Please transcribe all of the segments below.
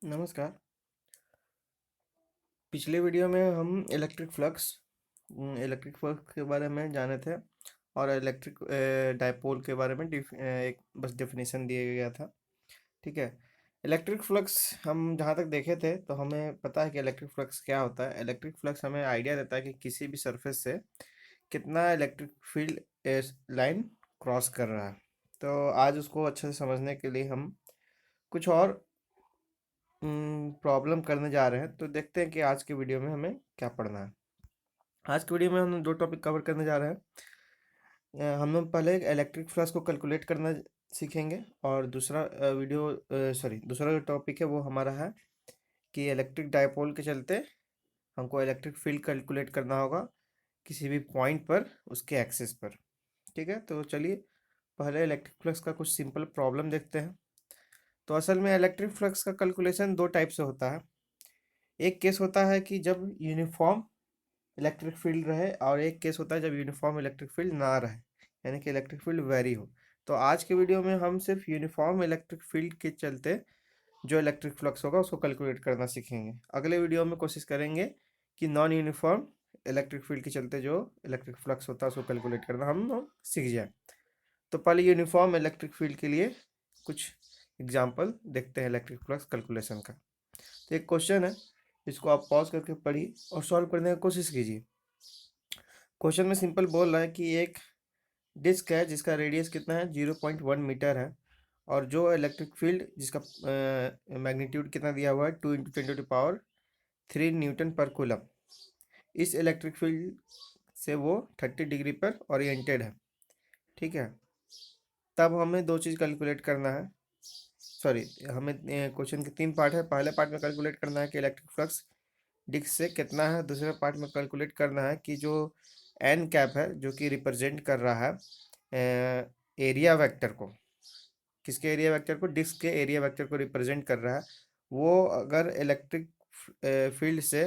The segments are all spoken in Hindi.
नमस्कार। पिछले वीडियो में हम इलेक्ट्रिक फ्लक्स के बारे में जाने थे और इलेक्ट्रिक डायपोल के बारे में एक बस डेफिनेशन दिया गया था। ठीक है। इलेक्ट्रिक फ्लक्स हम जहाँ तक देखे थे तो हमें पता है कि इलेक्ट्रिक फ्लक्स क्या होता है। इलेक्ट्रिक फ्लक्स हमें आइडिया देता है कि किसी भी सरफेस से कितना इलेक्ट्रिक फील्ड लाइन क्रॉस कर रहा है। तो आज उसको अच्छे से समझने के लिए हम कुछ और प्रॉब्लम करने जा रहे हैं। तो देखते हैं कि आज के वीडियो में हमें क्या पढ़ना है। आज के वीडियो में हम दो टॉपिक कवर करने जा रहे हैं। हम लोग पहले इलेक्ट्रिक फ्लक्स को कैलकुलेट करना सीखेंगे और दूसरा जो टॉपिक है वो हमारा है कि इलेक्ट्रिक डायपोल के चलते हमको इलेक्ट्रिक फील्ड कैलकुलेट करना होगा किसी भी पॉइंट पर उसके एक्सिस पर। ठीक है, तो चलिए पहले इलेक्ट्रिक फ्लक्स का कुछ सिंपल प्रॉब्लम देखते हैं। तो असल में इलेक्ट्रिक फ्लक्स का कैलकुलेशन दो टाइप से होता है। एक केस होता है कि जब यूनिफॉर्म इलेक्ट्रिक फील्ड रहे और एक केस होता है जब यूनिफॉर्म इलेक्ट्रिक फील्ड ना रहे, यानी कि इलेक्ट्रिक फील्ड वेरी हो। तो आज के वीडियो में हम सिर्फ यूनिफॉर्म इलेक्ट्रिक फील्ड के चलते जो इलेक्ट्रिक फ्लक्स होगा उसको कैलकुलेट करना सीखेंगे। अगले वीडियो में कोशिश करेंगे कि नॉन यूनिफॉर्म इलेक्ट्रिक फील्ड के चलते जो इलेक्ट्रिक फ्लक्स होता है उसको कैलकुलेट करना हम लोग सीख जाए। तो पहले यूनिफॉर्म इलेक्ट्रिक फील्ड के लिए कुछ एग्जाम्पल देखते हैं इलेक्ट्रिक फ्लक्स कैलकुलेशन का। तो एक क्वेश्चन है, इसको आप पॉज करके पढ़िए और सॉल्व करने की कोशिश कीजिए। क्वेश्चन में सिंपल बोल रहा है कि एक डिस्क है जिसका रेडियस कितना है 0.1 मीटर है और जो इलेक्ट्रिक फील्ड जिसका मैग्नीट्यूड कितना दिया हुआ है 2 × 10⁻³ न्यूटन पर कूलम। इस इलेक्ट्रिक फील्ड से वो 30 डिग्री पर ओरिएंटेड है। ठीक है, तब हमें दो चीज़ कैलकुलेट करना है। सॉरी, हमें क्वेश्चन के तीन पार्ट है। पहले पार्ट में कैलकुलेट करना है कि इलेक्ट्रिक फ्लक्स डिस्क से कितना है। दूसरे पार्ट में कैलकुलेट करना है कि जो एन कैप है जो कि रिप्रेजेंट कर रहा है एरिया वेक्टर को, किसके एरिया वेक्टर को, डिस्क के एरिया वेक्टर को रिप्रेजेंट कर रहा है। वो अगर इलेक्ट्रिक फील्ड से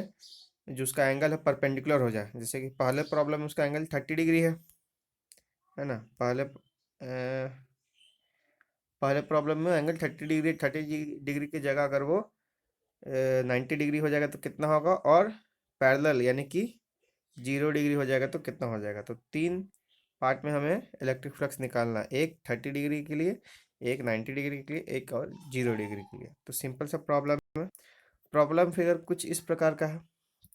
जो उसका एंगल है परपेंडिकुलर हो जाए, जैसे कि पहले प्रॉब्लम में उसका एंगल 30 डिग्री है ना। पहले प्रॉब्लम में एंगल 30 डिग्री की जगह अगर वो 90 डिग्री हो जाएगा तो कितना होगा, और पैरेलल यानी कि 0 डिग्री हो जाएगा तो कितना हो जाएगा। तो तीन पार्ट में हमें इलेक्ट्रिक फ्लक्स निकालना है, एक 30 डिग्री के लिए, एक 90 डिग्री के लिए, एक और 0 डिग्री के लिए। तो सिंपल सा प्रॉब्लम है। प्रॉब्लम फिगर कुछ इस प्रकार का है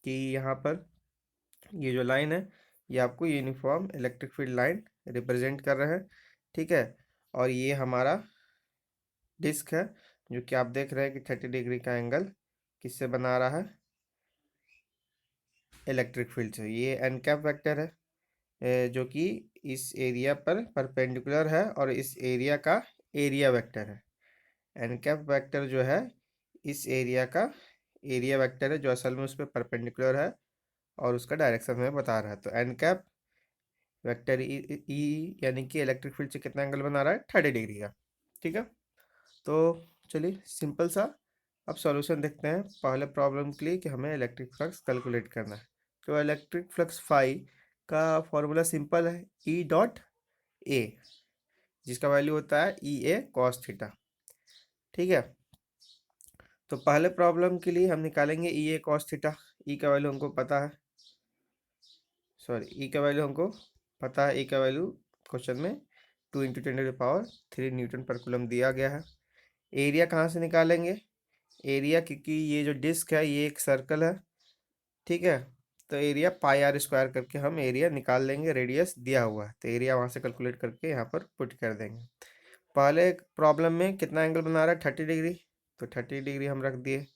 कि यहाँ पर ये जो लाइन है ये आपको uniform electric field line represent कर रहे हैं। ठीक है, और ये हमारा डिस्क है जो कि आप देख रहे हैं कि 30 डिग्री का एंगल किससे बना रहा है, इलेक्ट्रिक फील्ड से। ये एन कैप वेक्टर है जो कि इस एरिया पर परपेंडिकुलर है और इस एरिया का एरिया वेक्टर है। एन कैप वेक्टर जो है इस एरिया का एरिया वेक्टर है जो असल में उस पर परपेंडिकुलर है और उसका डायरेक्शन हमें बता रहा है। तो एन कैप वेक्टर ई यानी कि इलेक्ट्रिक फील्ड से कितना एंगल बना रहा है, 30 डिग्री का। ठीक है, तो चलिए सिंपल सा अब सॉल्यूशन देखते हैं पहले प्रॉब्लम के लिए कि हमें इलेक्ट्रिक फ्लक्स कैलकुलेट करना है। तो इलेक्ट्रिक फ्लक्स फाई का फॉर्मूला सिंपल है, ई डॉट ए, जिसका वैल्यू होता है ई ए कॉस थीटा। ठीक है, तो पहले प्रॉब्लम के लिए हम निकालेंगे ई ए कॉस थीटा। ई का वैल्यू हमको पता है, ई का वैल्यू क्वेश्चन में 2 × 10⁻³ न्यूटन पर कूलम दिया गया है। एरिया कहाँ से निकालेंगे, एरिया क्योंकि ये जो डिस्क है ये एक सर्कल है। ठीक है, तो एरिया πr² करके हम एरिया निकाल लेंगे, रेडियस दिया हुआ है तो एरिया वहाँ से कैलकुलेट करके यहाँ पर पुट कर देंगे। पहले प्रॉब्लम में कितना एंगल बना रहा है, 30 डिग्री, तो 30 डिग्री हम रख दिए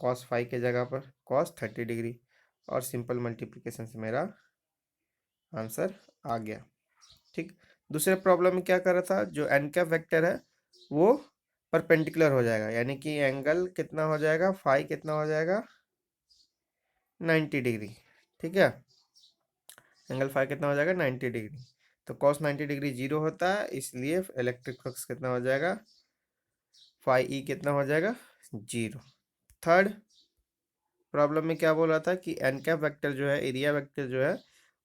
cos फाई के जगह पर, cos 30 डिग्री, और सिंपल मल्टीप्लिकेशन से मेरा आंसर आ गया। ठीक, दूसरे प्रॉब्लम में क्या कर रहा था, जो एन कैप वेक्टर है वो परपेंडिकुलर हो जाएगा, यानी कि एंगल कितना हो जाएगा, फाई कितना हो जाएगा, 90 डिग्री। ठीक है, एंगल फाई कितना हो जाएगा, 90 डिग्री। तो cos 90 डिग्री 0 होता है, इसलिए इलेक्ट्रिक फ्लक्स कितना हो जाएगा, फाई ई कितना हो जाएगा, 0। थर्ड प्रॉब्लम में क्या बोल रहा था कि एन कैप वेक्टर जो है, एरिया वेक्टर जो है,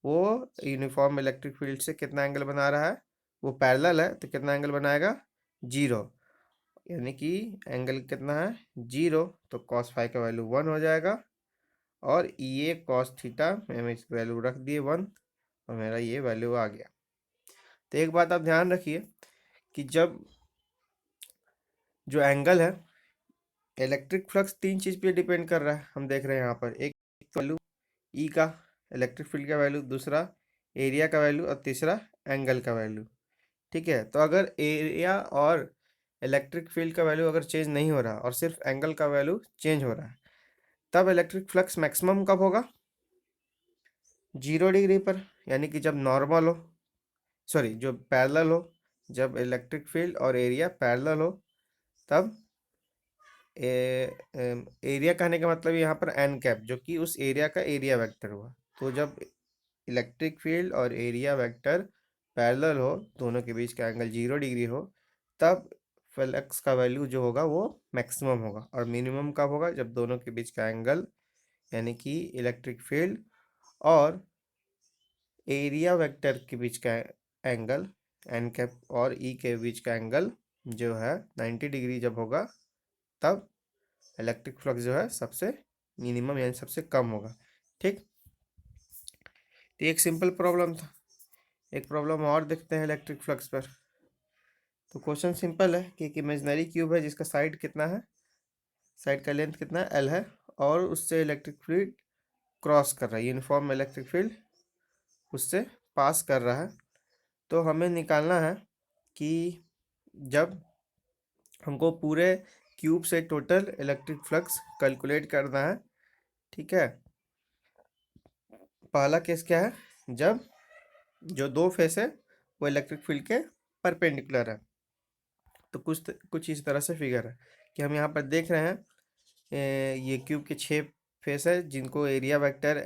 वो यूनिफॉर्म इलेक्ट्रिक फील्ड से कितना एंगल बना रहा है, वो पैरेलल है तो कितना एंगल बनाएगा, 0। यानी कि एंगल कितना है 0, तो कॉस फाई का वैल्यू 1 हो जाएगा। और ये कॉस थीटा मैंने इस वैल्यू रख दिए 1, और मेरा ये वैल्यू आ गया। तो एक बात आप ध्यान रखिए कि जब जो एंगल है, इलेक्ट्रिक फ्लक्स तीन चीज़ पे डिपेंड कर रहा है, हम देख रहे हैं यहाँ पर। एक वैल्यू ई का, इलेक्ट्रिक फील्ड का वैल्यू, दूसरा एरिया का वैल्यू, और तीसरा एंगल का वैल्यू। ठीक है, तो अगर एरिया और इलेक्ट्रिक फील्ड का वैल्यू अगर चेंज नहीं हो रहा और सिर्फ एंगल का वैल्यू चेंज हो रहा है, तब इलेक्ट्रिक फ्लक्स मैक्सिमम कब होगा? 0 डिग्री पर, यानी कि जब नॉर्मल हो, सॉरी जो पैरेलल हो, जब इलेक्ट्रिक फील्ड और एरिया पैरेलल हो, तब एरिया कहने का मतलब यहाँ पर एन कैप, जो कि उस एरिया का एरिया वेक्टर हुआ। तो जब इलेक्ट्रिक फील्ड और एरिया वेक्टर पैरेलल हो, दोनों के बीच का एंगल 0 डिग्री हो, तब फ्लक्स का वैल्यू जो होगा वो मैक्सिमम होगा। और मिनिमम कब होगा? जब दोनों के बीच का एंगल, यानी कि इलेक्ट्रिक फील्ड और एरिया वेक्टर के बीच का एंगल, एन कैप और ई के बीच का एंगल जो है 90 डिग्री जब होगा, तब इलेक्ट्रिक फ्लक्स जो है सबसे मिनिमम यानी सबसे कम होगा। ठीक, तो एक सिंपल प्रॉब्लम था। एक प्रॉब्लम और देखते हैं इलेक्ट्रिक फ्लक्स पर। तो क्वेश्चन सिंपल है कि एक इमेजिनरी क्यूब है जिसका साइड कितना है, साइड का लेंथ कितना है, एल है, और उससे इलेक्ट्रिक फील्ड क्रॉस कर रहा है, यूनिफॉर्म इलेक्ट्रिक फील्ड उससे पास कर रहा है। तो हमें निकालना है कि जब हमको पूरे क्यूब से टोटल इलेक्ट्रिक फ्लक्स कैलकुलेट करना है। ठीक है, पहला केस क्या है? जब जो दो फेस है वो इलेक्ट्रिक फील्ड के परपेंडिकुलर है। तो कुछ इस तरह से फिगर है कि हम यहाँ पर देख रहे हैं, ये क्यूब के 6 फेस है जिनको area vector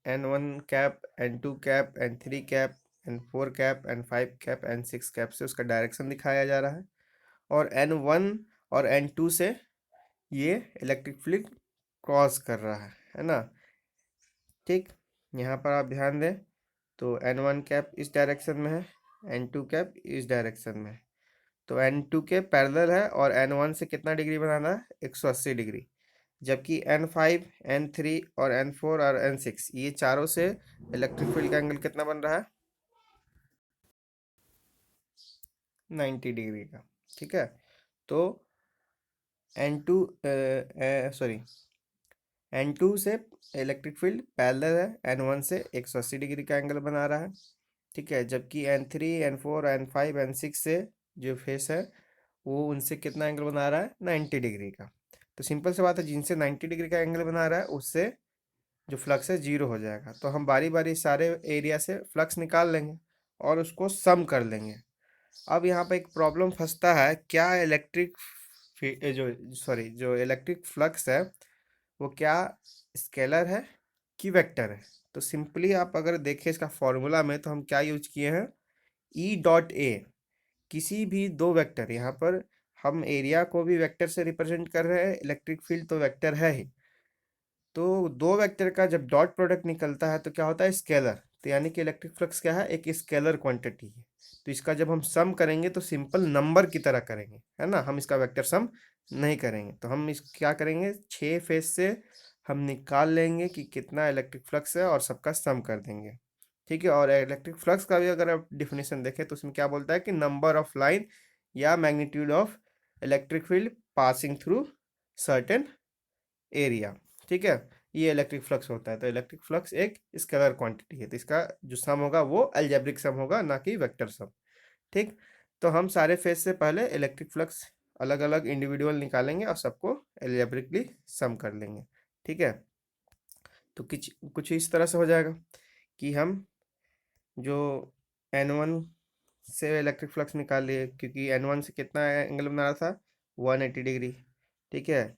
n1 cap, n2 cap, n3 cap, n4 cap, n5 cap, n6 cap से उसका डायरेक्शन दिखाया जा रहा है। और n1 और n2 से ये इलेक्ट्रिक फील्ड क्रॉस कर रहा है ना। ठीक, यहाँ पर आप ध्यान दें तो n1 कैप इस डायरेक्शन में है, n2 कैप इस डायरेक्शन में है। तो n2 के पैरेलल है और n1 से कितना डिग्री बनाना है? 180 डिग्री। जबकि n5, n3 और n4 और n6 ये चारों से इलेक्ट्रिक फील्ड का एंगल कितना बन रहा है? 90 डिग्री का। ठीक है, तो n2 सॉरी n2 से इलेक्ट्रिक फील्ड पैरेलल है n1 से 180 डिग्री का एंगल बना रहा है। ठीक है, जबकि n3, n4, n5, n6 से जो फेस है वो उनसे कितना एंगल बना रहा है? 90 डिग्री का। तो सिंपल सी बात है, जिनसे 90 डिग्री का एंगल बना रहा है उससे जो फ्लक्स है 0 हो जाएगा। तो हम बारी बारी सारे एरिया से फ्लक्स निकाल लेंगे और उसको सम कर लेंगे। अब यहाँ पे एक प्रॉब्लम फंसता है, क्या इलेक्ट्रिक जो सॉरी जो इलेक्ट्रिक फ्लक्स है वो क्या स्केलर है कि वेक्टर है? तो सिंपली आप अगर देखें इसका फॉर्मूला में, तो हम क्या यूज किए हैं? ई डॉट ए, किसी भी दो वेक्टर, यहाँ पर हम एरिया को भी वेक्टर से रिप्रेजेंट कर रहे हैं, इलेक्ट्रिक फील्ड तो वेक्टर है ही। तो दो वेक्टर का जब डॉट प्रोडक्ट निकलता है तो क्या होता है? स्केलर। तो यानी कि इलेक्ट्रिक फ्लक्स क्या है? एक स्केलर क्वांटिटी है। तो इसका जब हम सम करेंगे तो सिंपल नंबर की तरह करेंगे, है ना, हम इसका वेक्टर सम नहीं करेंगे। तो हम इस क्या करेंगे, 6 फेस से हम निकाल लेंगे कि कितना इलेक्ट्रिक फ्लक्स है और सबका सम कर देंगे। ठीक है, और इलेक्ट्रिक फ्लक्स का भी अगर आप डिफिनेशन देखें तो उसमें क्या बोलता है कि नंबर ऑफ लाइन या magnitude of electric field passing through certain area. ठीक है, ये इलेक्ट्रिक फ्लक्स होता है। तो इलेक्ट्रिक फ्लक्स एक स्केलर क्वांटिटी है, तो इसका जो सम होगा वो अलजेब्रिक सम होगा, ना कि वेक्टर सम। ठीक, तो हम सारे फेज से पहले इलेक्ट्रिक फ्लक्स अलग अलग इंडिविजुअल निकालेंगे और सबको अलजेब्रिकली सम कर लेंगे। ठीक है, तो कुछ कुछ इस तरह से हो जाएगा कि हम जो n1 से इलेक्ट्रिक फ्लक्स निकाल लिए, क्योंकि n1 से कितना एंगल बना रहा था? 180 डिग्री। ठीक है,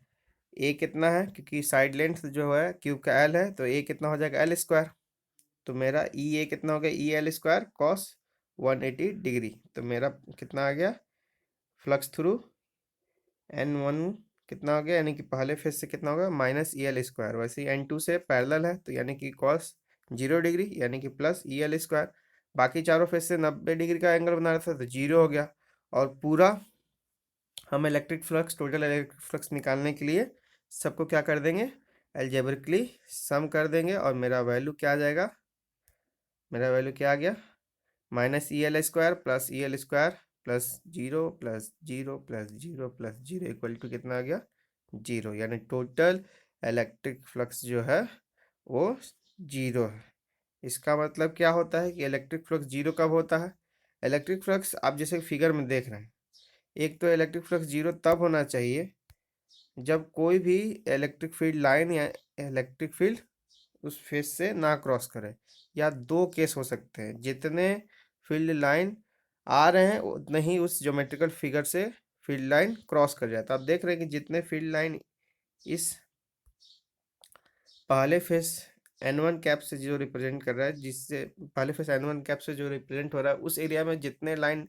ए कितना है? क्योंकि साइड लेंथ जो है क्यूब का एल है, तो ए कितना हो जाएगा? L square. तो मेरा ई ए कितना हो गया? ई एल स्क्वायर कॉस 180 डिग्री। तो मेरा कितना आ गया? फ्लक्स थ्रू n1 कितना हो गया, यानी कि पहले फेज से कितना होगा? Minus E L square. वैसे ही n2 से पैरेलल है तो यानी कि कॉस 0 डिग्री, यानी कि प्लस ई एल स्क्वायर। बाकी चारों फेज से 90 डिग्री का एंगल बना रहा था तो 0 हो गया। और पूरा हम electric flux, total electric flux निकालने के लिए सबको क्या कर देंगे, अलजेब्रिकली सम कर देंगे, और मेरा वैल्यू क्या आ जाएगा, मेरा वैल्यू क्या आ गया, minus E L square plus E L square plus zero plus zero plus zero plus zero equal to कितना आ गया, जीरो। यानी टोटल इलेक्ट्रिक फ्लक्स जो है वो जीरो है। इसका मतलब क्या होता है कि इलेक्ट्रिक फ्लक्स जीरो कब होता है, इलेक्ट्रिक फ्लक्स आप जैसे फिगर में देख रहे हैं, एक तो इलेक्ट्रिक फ्लक्स जीरो तब होना चाहिए जब कोई भी इलेक्ट्रिक फील्ड लाइन या इलेक्ट्रिक फील्ड उस फेस से ना क्रॉस करे, या दो केस हो सकते हैं, जितने फील्ड लाइन आ रहे हैं उतने ही उस ज्योमेट्रिकल फिगर से फील्ड लाइन क्रॉस कर जाए। तो आप देख रहे हैं कि जितने फील्ड लाइन इस पहले फेस N1 कैप से जो रिप्रेजेंट कर रहा है, जिससे पहले फेस N1 कैप से जो रिप्रेजेंट हो रहा है, उस एरिया में जितने लाइन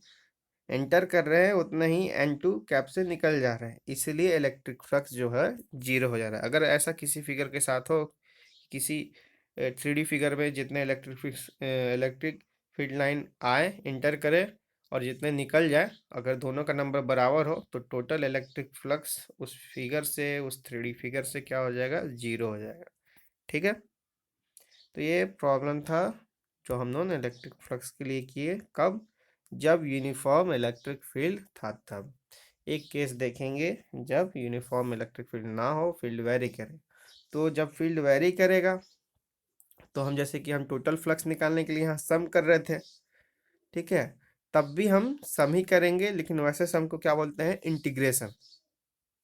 एंटर कर रहे हैं उतना ही N2 कैप से निकल जा रहे हैं, इसलिए इलेक्ट्रिक फ्लक्स जो है जीरो हो जा रहा है। अगर ऐसा किसी फिगर के साथ हो, किसी 3D फिगर में जितने इलेक्ट्रिक फील्ड लाइन आए इंटर करे और जितने निकल जाए, अगर दोनों का नंबर बराबर हो तो टोटल इलेक्ट्रिक फ्लक्स उस फिगर से, उस 3D फिगर से क्या हो जाएगा, जीरो हो जाएगा। ठीक है, तो ये प्रॉब्लम था जो हम लोगों ने इलेक्ट्रिक फ्लक्स के लिए किए, कब, जब यूनिफॉर्म इलेक्ट्रिक फील्ड था तब। एक केस देखेंगे जब यूनिफॉर्म इलेक्ट्रिक फील्ड ना हो, फील्ड वेरी करे। तो जब फील्ड वेरी करेगा तो हम, जैसे कि हम टोटल फ्लक्स निकालने के लिए यहाँ सम कर रहे थे, ठीक है, तब भी हम सम ही करेंगे, लेकिन वैसे सम को क्या बोलते हैं, इंटीग्रेशन।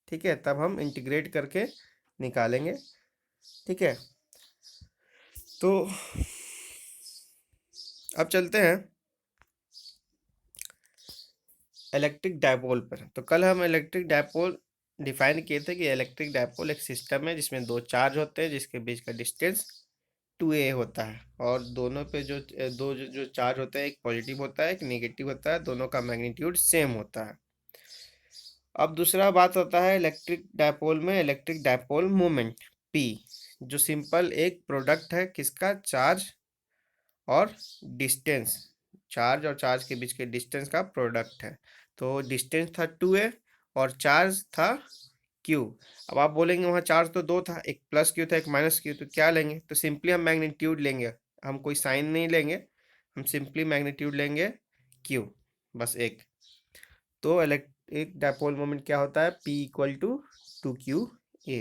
ठीक है, तब हम इंटीग्रेट करके निकालेंगे। ठीक है, तो अब चलते हैं इलेक्ट्रिक डायपोल पर। तो कल हम इलेक्ट्रिक डायपोल डिफाइन किए थे कि इलेक्ट्रिक डायपोल एक सिस्टम है जिसमें दो चार्ज होते हैं, जिसके बीच का डिस्टेंस 2a होता है, और दोनों पे जो चार्ज होते हैं, एक पॉजिटिव होता है, एक नेगेटिव होता है, दोनों का मैग्नीट्यूड सेम होता है। अब दूसरा बात होता है इलेक्ट्रिक डायपोल में इलेक्ट्रिक डायपोल मोमेंट p, जो सिंपल एक प्रोडक्ट है किसका, चार्ज और डिस्टेंस, चार्ज और चार्ज के बीच के डिस्टेंस का प्रोडक्ट है। तो डिस्टेंस था 2a और चार्ज था q। अब आप बोलेंगे वहाँ चार्ज तो दो था, एक प्लस q था एक माइनस q, तो क्या लेंगे, तो सिंपली हम मैग्नीट्यूड लेंगे, हम कोई साइन नहीं लेंगे, हम सिंपली मैग्नीट्यूड लेंगे q, बस एक। तो इलेक्ट्रिक डायपोल मोमेंट क्या होता है, p इक्वल टू 2qa।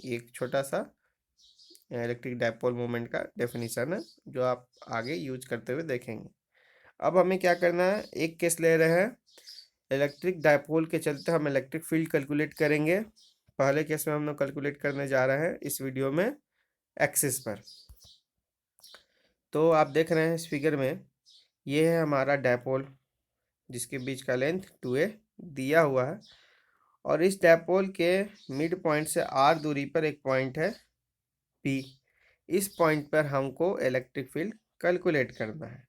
एक छोटा सा इलेक्ट्रिक डायपोल मोमेंट का डेफिनेशन है जो आप आगे यूज करते हुए देखेंगे। अब हमें क्या करना है, एक केस ले रहे हैं, इलेक्ट्रिक डायपोल के चलते हम इलेक्ट्रिक फील्ड कैलकुलेट करेंगे। पहले केस में हम लोग कैलकुलेट करने जा रहे हैं इस वीडियो में एक्सिस पर। तो आप देख रहे हैं इस फिगर में, ये है हमारा डायपोल जिसके बीच का लेंथ 2a दिया हुआ है, और इस डायपोल के मिड पॉइंट से r दूरी पर एक पॉइंट है P। इस पॉइंट पर हमको इलेक्ट्रिक फील्ड कैलकुलेट करना है।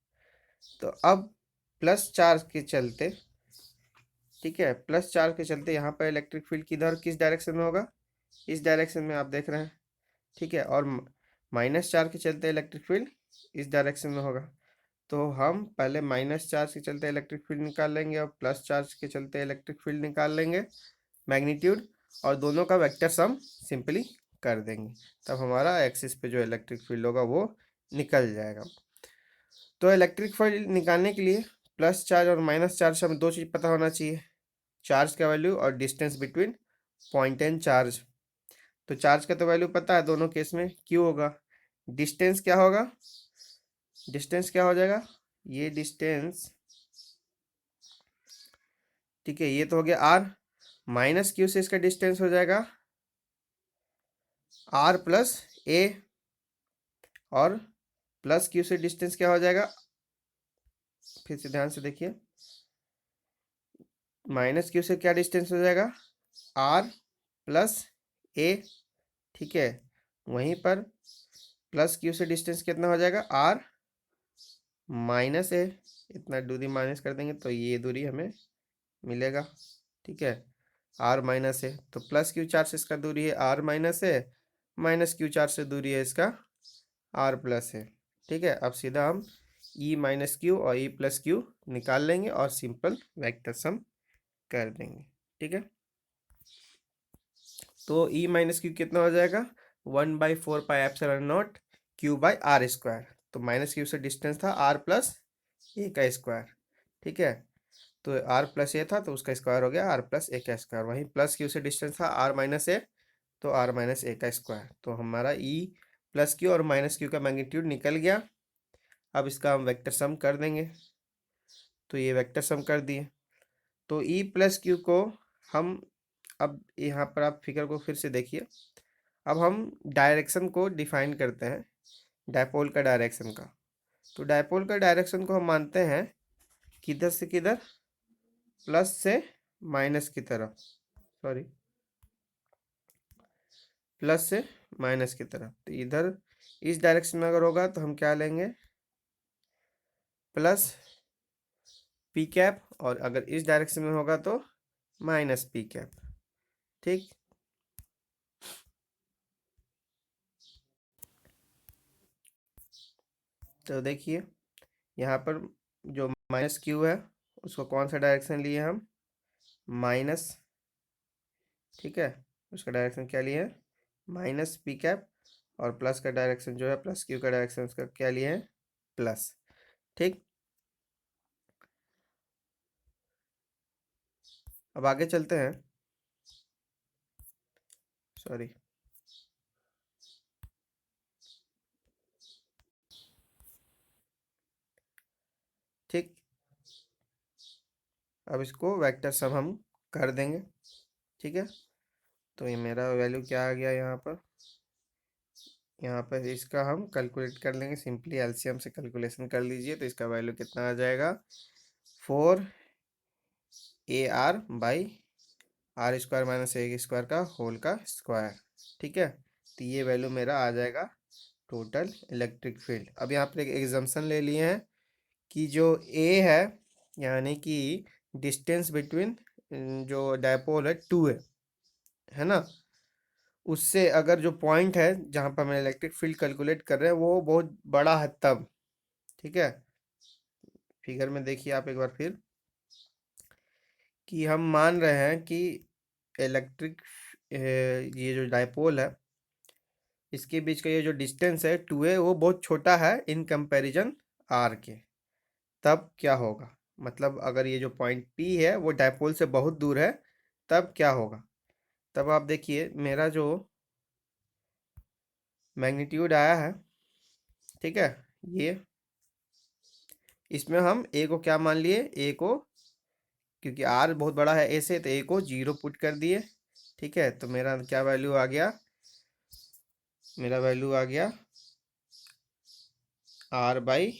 तो अब प्लस चार्ज के चलते, ठीक है, प्लस चार्ज के चलते यहाँ पर इलेक्ट्रिक फील्ड किधर, किस डायरेक्शन में होगा, इस डायरेक्शन में आप देख रहे हैं। ठीक है, और माइनस चार्ज के चलते इलेक्ट्रिक फील्ड इस डायरेक्शन में होगा। तो हम पहले माइनस चार्ज के चलते इलेक्ट्रिक फील्ड निकाल लेंगे और प्लस चार्ज के चलते इलेक्ट्रिक फील्ड निकाल लेंगे, मैग्नीट्यूड, और दोनों का वेक्टर सम सिंपली कर देंगे, तब हमारा एक्सिस पे जो इलेक्ट्रिक फील्ड होगा वो निकल जाएगा। तो इलेक्ट्रिक फील्ड निकालने के लिए प्लस चार्ज और माइनस चार्ज से हमें दो चीज़ पता होना चाहिए, चार्ज का वैल्यू और distance between point and charge. तो चार्ज का तो वैल्यू पता है, दोनों केस में q होगा। डिस्टेंस क्या होगा, डिस्टेंस क्या हो जाएगा, ये डिस्टेंस, ठीक है, ये तो हो गया r, माइनस q से इसका डिस्टेंस हो जाएगा r प्लस a, और प्लस q से डिस्टेंस क्या हो जाएगा, फिर से ध्यान से देखिए, माइनस q से क्या डिस्टेंस हो जाएगा, r प्लस a। ठीक है, वहीं पर प्लस q से डिस्टेंस कितना हो जाएगा, r माइनस a। इतना दूरी माइनस कर देंगे तो ये दूरी हमें मिलेगा। ठीक है, r माइनस है, तो प्लस क्यू चार्ज से इसका दूरी है r माइनस है, माइनस क्यू चार्ज से दूरी है इसका r प्लस है। ठीक है, अब सीधा हम e माइनस क्यू और e प्लस क्यू निकाल लेंगे और सिंपल वेक्टर सम कर देंगे। ठीक है। तो ई माइनस क्यू कितना हो जाएगा, 1/4 pi epsilon naught Q by R square. तो माइनस क्यू से डिस्टेंस था आर प्लस ए का स्क्वायर, ठीक है। तो आर प्लस ए था तो उसका स्क्वायर हो गया आर प्लस ए का स्क्वायर। वहीं प्लस क्यू से डिस्टेंस था आर माइनस ए, तो आर माइनस ए का स्क्वायर। तो हमारा ई प्लस क्यू और माइनस क्यू का मैग्नीट्यूड निकल गया। अब इसका हम वेक्टर सम कर देंगे। तो ये वेक्टर सम कर दिए। तो ई प्लस क्यू को हम, अब यहाँ पर आप फिगर को फिर से देखिए। अब हम डायरेक्शन को डिफाइन करते हैं, डायपोल का डायरेक्शन का। तो डायपोल का डायरेक्शन को हम मानते हैं किधर से किधर, प्लस से माइनस की तरफ, सॉरी प्लस से माइनस की तरफ। तो इधर इस डायरेक्शन में अगर होगा तो हम क्या लेंगे, प्लस पी कैप, और अगर इस डायरेक्शन में होगा तो माइनस पी कैप, ठीक। तो देखिए यहाँ पर जो माइनस क्यू है उसको कौन सा डायरेक्शन लिए हम, माइनस, ठीक है। उसका डायरेक्शन क्या लिए है, माइनस पी कैप। और प्लस का डायरेक्शन जो है, प्लस क्यू का डायरेक्शन उसका क्या लिए है, प्लस, ठीक। अब आगे चलते हैं, सॉरी, ठीक। अब इसको वेक्टर सम हम कर देंगे, ठीक है। तो ये मेरा वैल्यू क्या आ गया यहाँ पर, यहाँ पर इसका हम कैलकुलेट कर लेंगे, सिंपली एलसीएम से कैलकुलेशन कर लीजिए। तो इसका वैल्यू कितना आ जाएगा, 4 AR by R square minus A square का होल का स्क्वायर, ठीक है। तो ये वैल्यू मेरा आ जाएगा टोटल इलेक्ट्रिक फील्ड। अब यहाँ पर एक एग्जाम्पशन ले लिए हैं कि जो ए है, यानी कि डिस्टेंस बिटवीन जो डायपोल है 2 है ना, उससे अगर जो पॉइंट है जहाँ पर हम इलेक्ट्रिक फील्ड कैलकुलेट कर रहे हैं वो बहुत बड़ा है तब, ठीक है। फिगर में देखिए आप एक बार फिर, कि हम मान रहे हैं कि इलेक्ट्रिक ये जो डायपोल है इसके बीच का ये जो डिस्टेंस है 2a वो बहुत छोटा है इन कंपैरिजन आर के। तब क्या होगा, मतलब अगर ये जो पॉइंट P है वो डायपोल से बहुत दूर है तब क्या होगा। तब आप देखिए मेरा जो मैग्नीट्यूड आया है, ठीक है, ये इसमें हम ए को क्या मान लिए, ए को, क्योंकि आर बहुत बड़ा है ए से, तो ए को 0 पुट कर दिए, ठीक है। तो मेरा क्या वैल्यू आ गया, मेरा वैल्यू आ गया आर बाई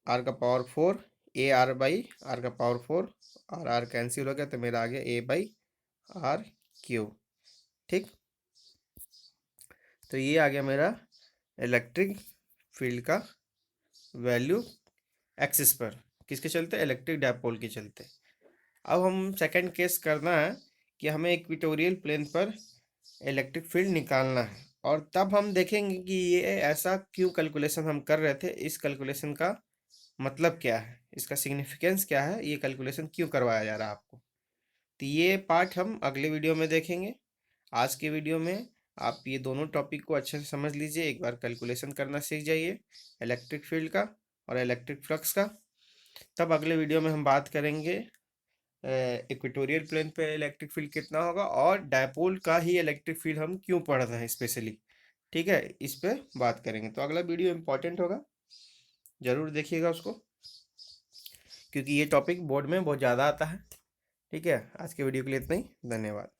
आर का power 4, A R by R का पावर 4, और आर कैंसिल हो गया तो मेरा आ गया ए बाई आर क्यू, ठीक। तो ये आ गया मेरा इलेक्ट्रिक फील्ड का वैल्यू एक्सिस पर, किसके चलते, इलेक्ट्रिक डायपोल के चलते। अब हम सेकंड केस करना है कि हमें इक्वेटोरियल प्लेन पर इलेक्ट्रिक फील्ड निकालना है, और तब हम देखेंगे कि ये ऐसा क्यों कैलकुलेशन हम कर रहे थे, इस कैलकुलेशन का मतलब क्या है, इसका सिग्निफिकेंस क्या है, ये कैलकुलेशन क्यों करवाया जा रहा है आपको। तो ये पार्ट हम अगले वीडियो में देखेंगे। आज के वीडियो में आप ये दोनों टॉपिक को अच्छे से समझ लीजिए, एक बार कैलकुलेशन करना सीख जाइए इलेक्ट्रिक फील्ड का और इलेक्ट्रिक फ्लक्स का। तब अगले वीडियो में हम बात करेंगे इक्वेटोरियल प्लेन पे इलेक्ट्रिक फील्ड कितना होगा, और डायपोल का ही इलेक्ट्रिक फील्ड हम क्यों पढ़ रहे हैं स्पेशली, ठीक है। इस पे बात करेंगे। तो अगला वीडियो इंपॉर्टेंट होगा, ज़रूर देखिएगा उसको, क्योंकि ये टॉपिक बोर्ड में बहुत ज़्यादा आता है, ठीक है। आज के वीडियो के लिए इतना ही, धन्यवाद।